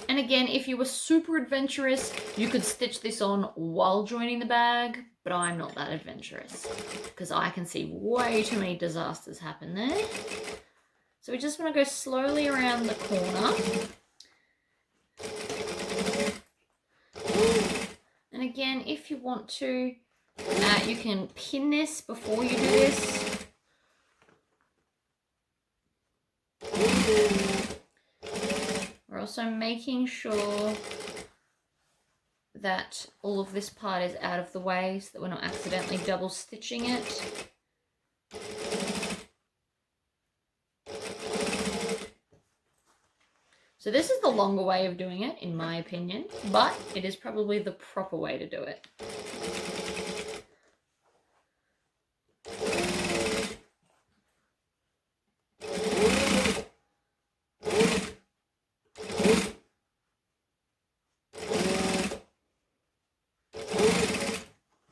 And again, if you were super adventurous, you could stitch this on while joining the bag, but I'm not that adventurous because I can see way too many disasters happen there. So we just want to go slowly around the corner. And again, if you want to, you can pin this before you do this. We're also making sure that all of this part is out of the way so that we're not accidentally double stitching it. So this is the longer way of doing it, in my opinion, but it is probably the proper way to do it.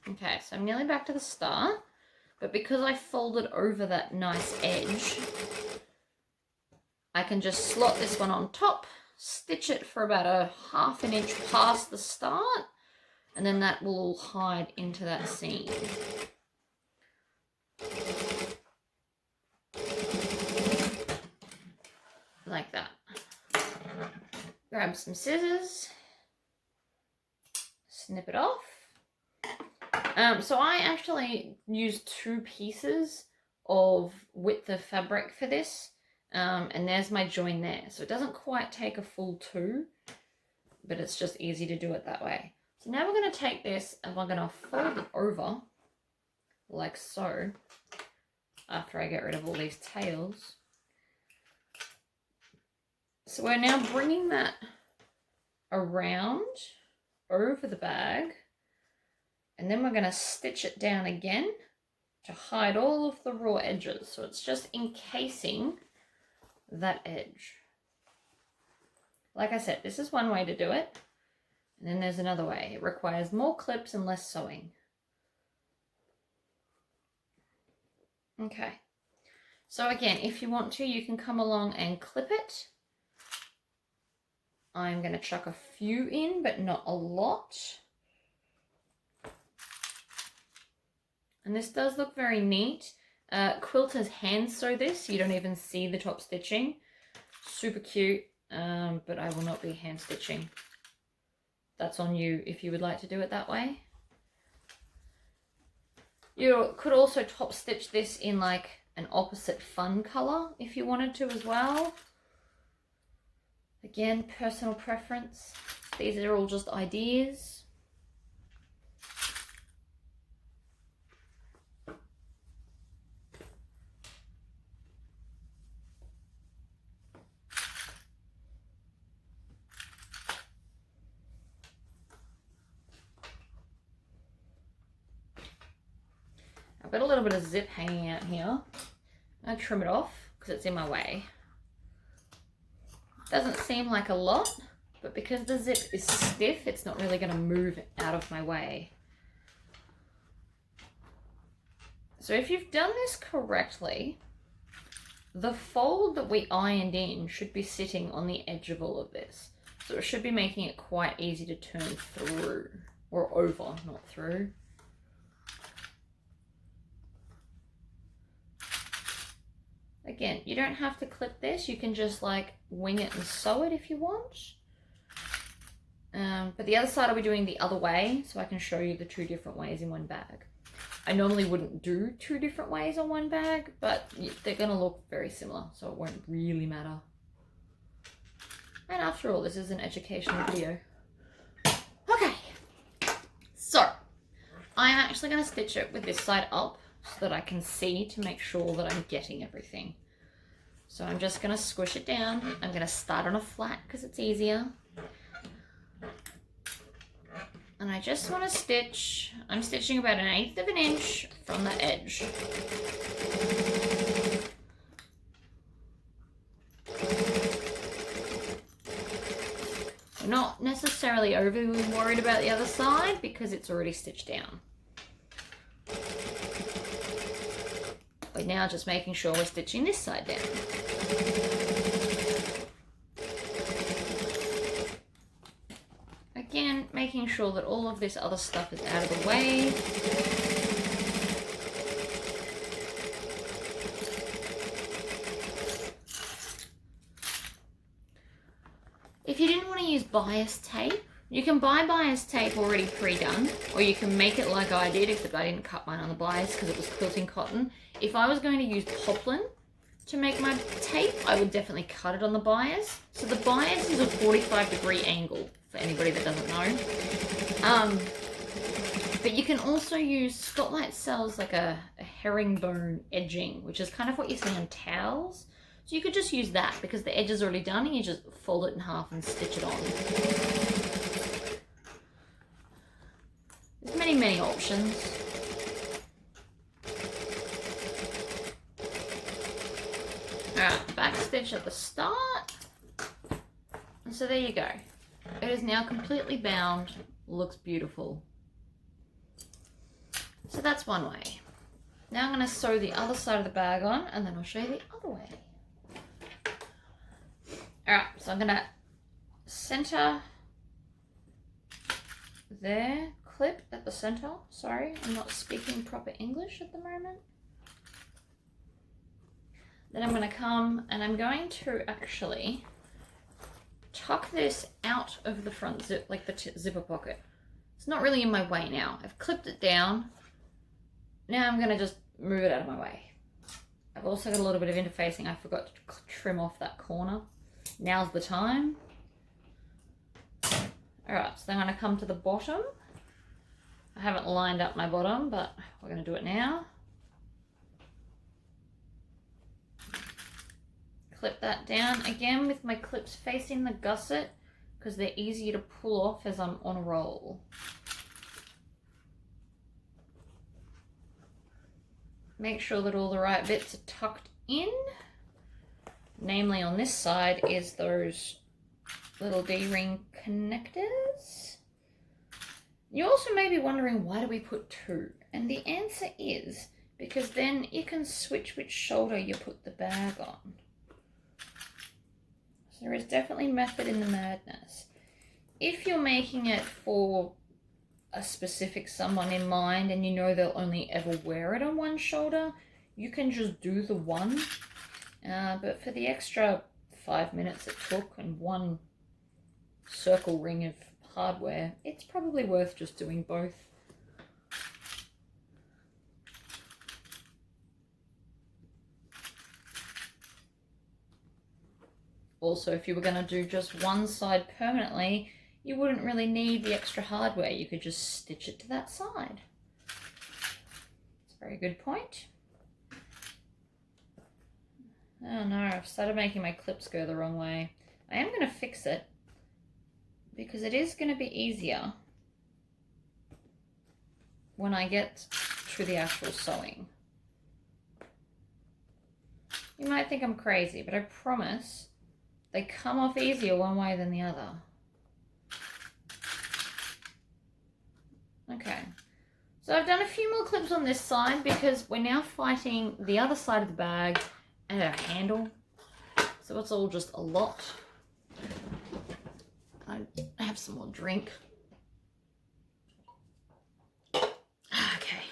Okay, so I'm nearly back to the start, but because I folded over that nice edge, I can just slot this one on top, stitch it for about a ½ inch past the start, and then that will all hide into that seam. Like that. Grab some scissors, snip it off. So I actually used 2 pieces of width of fabric for this. And there's my join there. So it doesn't quite take a full 2, but it's just easy to do it that way. So now we're going to take this and we're going to fold it over like so after I get rid of all these tails. So we're now bringing that around over the bag and then we're going to stitch it down again to hide all of the raw edges. So it's just encasing that edge. Like I said, this is one way to do it, and then there's another way. It requires more clips and less sewing. Okay, so again, if you want to, you can come along and clip it. I'm going to chuck a few in, but not a lot. And this does look very neat. Quilters hand sew this, so you don't even see the top stitching. Super cute, but I will not be hand stitching. That's on you if you would like to do it that way. You could also top stitch this in like an opposite fun color if you wanted to as well. Again, personal preference. These are all just ideas. got a little bit of zip hanging out here. I'm going to trim it off because it's in my way. Doesn't seem like a lot, but because the zip is stiff, it's not really going to move out of my way. So if you've done this correctly, the fold that we ironed in should be sitting on the edge of all of this. So it should be making it quite easy to turn through, or over, not through. Again, you don't have to clip this. You can just like wing it and sew it if you want. But the other side I'll be doing the other way, so I can show you the two different ways in one bag. I normally wouldn't do two different ways on one bag, but they're gonna look very similar, so it won't really matter. And after all, this is an educational video. Okay, so I'm actually gonna stitch it with this side up so that I can see to make sure that I'm getting everything. So I'm just gonna squish it down. I'm gonna start on a flat because it's easier. And I just want to stitch, I'm stitching about 1/8 of an inch from the edge. I'm not necessarily overly worried about the other side because it's already stitched down. We're now just making sure we're stitching this side down. Again, making sure that all of this other stuff is out of the way. If you didn't want to use bias tape, you can buy bias tape already pre-done, or you can make it like I did, except I didn't cut mine on the bias because it was quilting cotton. If I was going to use poplin to make my tape, I would definitely cut it on the bias. So the bias is a 45-degree angle, for anybody that doesn't know. But you can also use, Scotlight sells like a herringbone edging, which is kind of what you see on towels. So you could just use that because the edge is already done and you just fold it in half and stitch it on. There's many, many options. Alright, back stitch at the start. And so there you go. It is now completely bound, looks beautiful. So that's one way. Now I'm going to sew the other side of the bag on and then I'll show you the other way. Alright, so I'm going to center there, clip at the center. Sorry, I'm not speaking proper English at the moment. Then I'm going to come and I'm going to actually tuck this out of the front zip, like the zipper pocket. It's not really in my way now. I've clipped it down. Now I'm going to just move it out of my way. I've also got a little bit of interfacing. I forgot to trim off that corner. Now's the time. Alright, so I'm going to come to the bottom. I haven't lined up my bottom, but we're going to do it now. Clip that down again with my clips facing the gusset because they're easier to pull off as I'm on a roll. Make sure that all the right bits are tucked in. Namely on this side is those little D-ring connectors. You also may be wondering, why do we put two? And the answer is because then you can switch which shoulder you put the bag on. So there is definitely method in the madness. If you're making it for a specific someone in mind and you know they'll only ever wear it on one shoulder, you can just do the one. But for the extra 5 minutes it took and one circle ring of hardware, it's probably worth just doing both. Also, if you were going to do just one side permanently, you wouldn't really need the extra hardware. You could just stitch it to that side. It's a very good point. Oh no, I've started making my clips go the wrong way. I am going to fix it because it is going to be easier when I get to the actual sewing. You might think I'm crazy, but I promise they come off easier one way than the other. Okay, so I've done a few more clips on this side because we're now fighting the other side of the bag and our handle. So it's all just a lot. I have some more drink. Okay,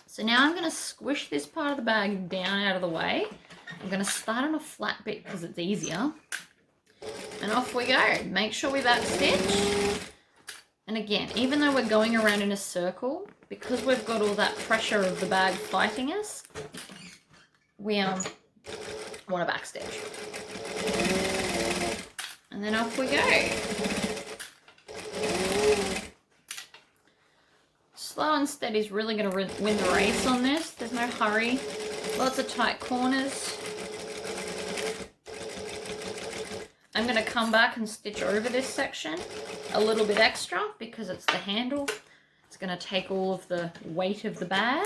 so now I'm going to squish this part of the bag down out of the way. I'm going to start on a flat bit because it's easier. And off we go. Make sure we backstitch. And again, even though we're going around in a circle, because we've got all that pressure of the bag fighting us, we want to backstitch. And then off we go. Slow and steady is really going to win the race on this. There's no hurry. Lots of tight corners. I'm going to come back and stitch over this section a little bit extra because it's the handle. It's going to take all of the weight of the bag.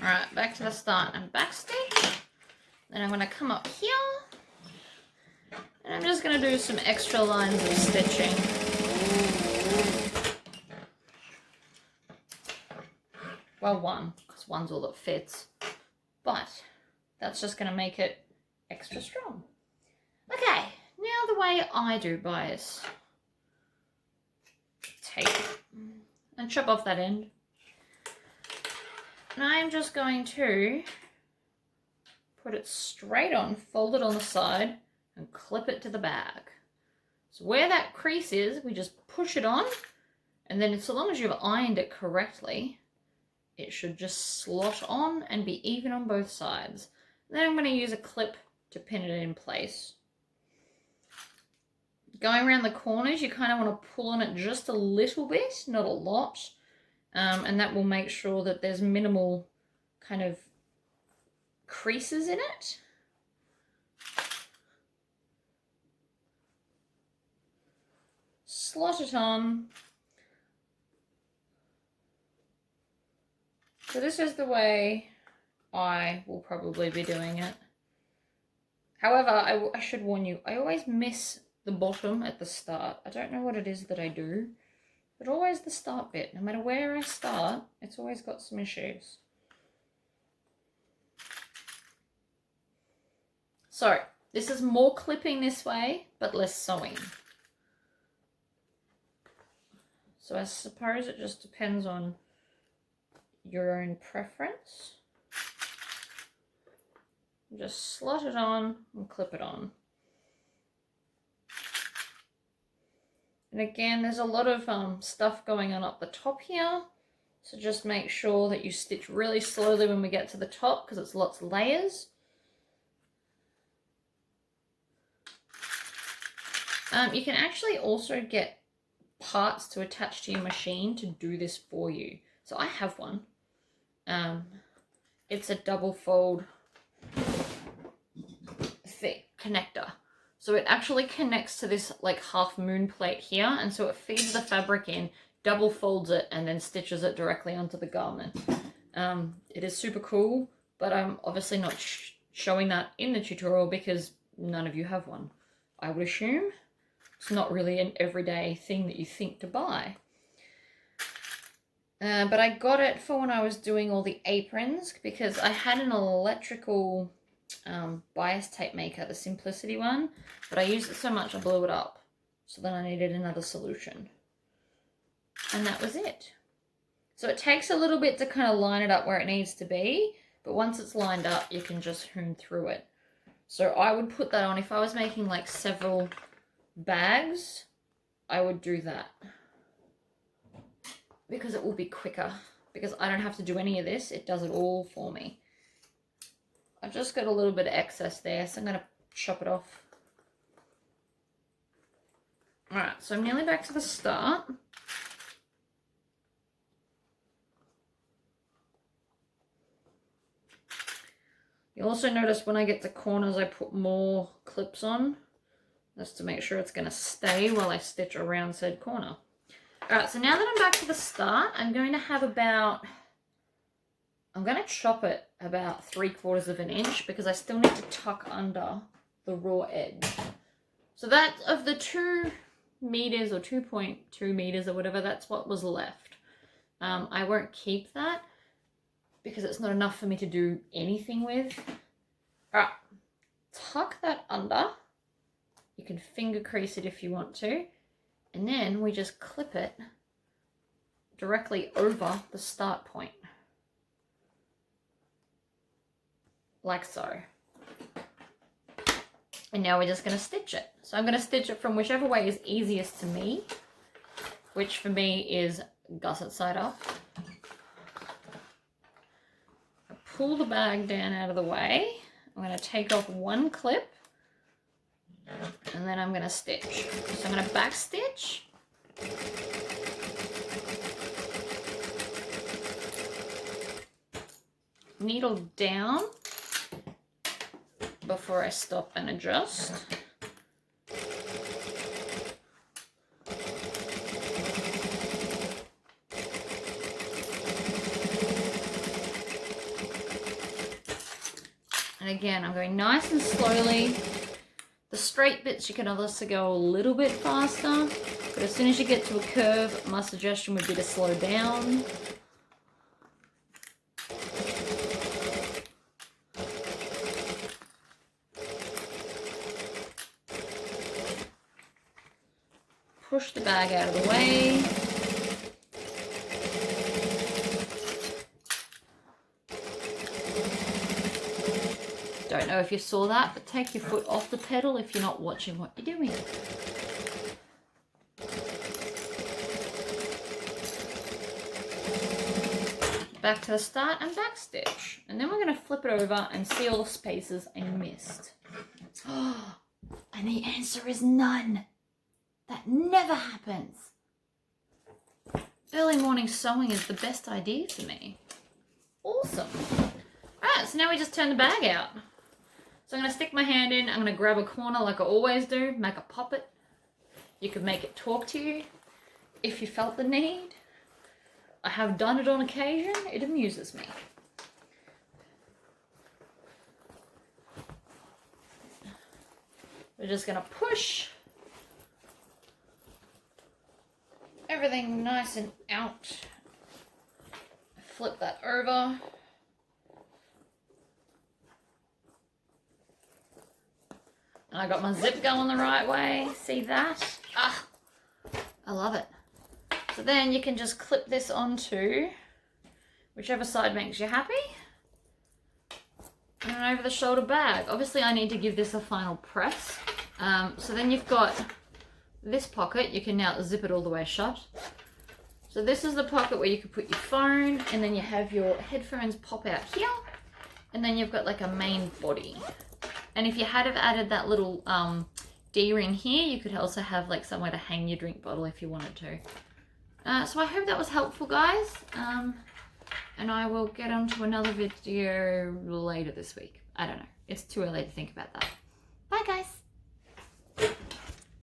Alright, back to the start and backstitch. Then I'm going to come up here. And I'm just going to do some extra lines of stitching. Well, one, because one's all that fits. But that's just going to make it extra strong. Okay, now the way I do bias. Take and chop off that end. And I'm just going to put it straight on, fold it on the side, and clip it to the bag. So where that crease is, we just push it on, and then so long as you've ironed it correctly, it should just slot on and be even on both sides. And then I'm going to use a clip to pin it in place. Going around the corners, you kind of want to pull on it just a little bit, not a lot, and that will make sure that there's minimal kind of creases in it. Slot it on. So this is the way I will probably be doing it. However, I should warn you, I always miss the bottom at the start. I don't know what it is that I do, but always the start bit. No matter where I start, it's always got some issues. So this is more clipping this way, but less sewing. So I suppose it just depends on your own preference. Just slot it on and clip it on. And again, there's a lot of stuff going on up the top here. So just make sure that you stitch really slowly when we get to the top because it's lots of layers. You can actually also get parts to attach to your machine to do this for you. So I have one. It's a double fold thick connector. So it actually connects to this like half moon plate here, and so it feeds the fabric in, double folds it, and then stitches it directly onto the garment. It is super cool, but I'm obviously not showing that in the tutorial because none of you have one. I would assume it's not really an everyday thing that you think to buy. But I got it for when I was doing all the aprons because I had an electrical bias tape maker, the Simplicity one, but I used it so much I blew it up. So then I needed another solution. And that was it. So it takes a little bit to kind of line it up where it needs to be, but once it's lined up, you can just hoon through it. So I would put that on if I was making like several bags, I would do that. Because it will be quicker. Because I don't have to do any of this, it does it all for me. I've just got a little bit of excess there, so I'm going to chop it off. Alright, so I'm nearly back to the start. You'll also notice when I get to corners, I put more clips on, just to make sure it's going to stay while I stitch around said corner. Alright, so now that I'm back to the start, I'm going to chop it about 3/4 of an inch because I still need to tuck under the raw edge. So that, of the 2 meters or 2.2 meters or whatever, that's what was left. I won't keep that because it's not enough for me to do anything with. Alright, tuck that under. You can finger crease it if you want to. And then we just clip it directly over the start point. Like so. And now we're just going to stitch it. So I'm going to stitch it from whichever way is easiest to me, which for me is gusset side up. I pull the bag down out of the way. I'm going to take off 1 clip and then I'm going to stitch. So I'm going to back stitch. Needle down before I stop and adjust. And again, I'm going nice and slowly. The straight bits you can also go a little bit faster, but as soon as you get to a curve, my suggestion would be to slow down. Push the bag out of the way. Don't know if you saw that, but take your foot off the pedal if you're not watching what you're doing. Back to the start and back stitch. And then we're going to flip it over and see all the spaces I missed. Oh, and the answer is none. That never happens. Early morning sewing is the best idea for me. Awesome. Alright, so now we just turn the bag out. So I'm going to stick my hand in, I'm going to grab a corner like I always do, make a poppet. You could make it talk to you if you felt the need. I have done it on occasion, it amuses me. We're just going to push everything nice and out. Flip that over. And I got my zip going the right way. See that? Ah, I love it. So then you can just clip this onto whichever side makes you happy. And an over the shoulder bag. Obviously I need to give this a final press. So then you've got this pocket. You can now zip it all the way shut. So this is the pocket where you could put your phone, and then you have your headphones pop out here. And then you've got like a main body. And if you had have added that little D-ring here, you could also have like somewhere to hang your drink bottle if you wanted to. So I hope that was helpful, guys. And I will get on to another video later this week. I don't know. It's too early to think about that. Bye, guys.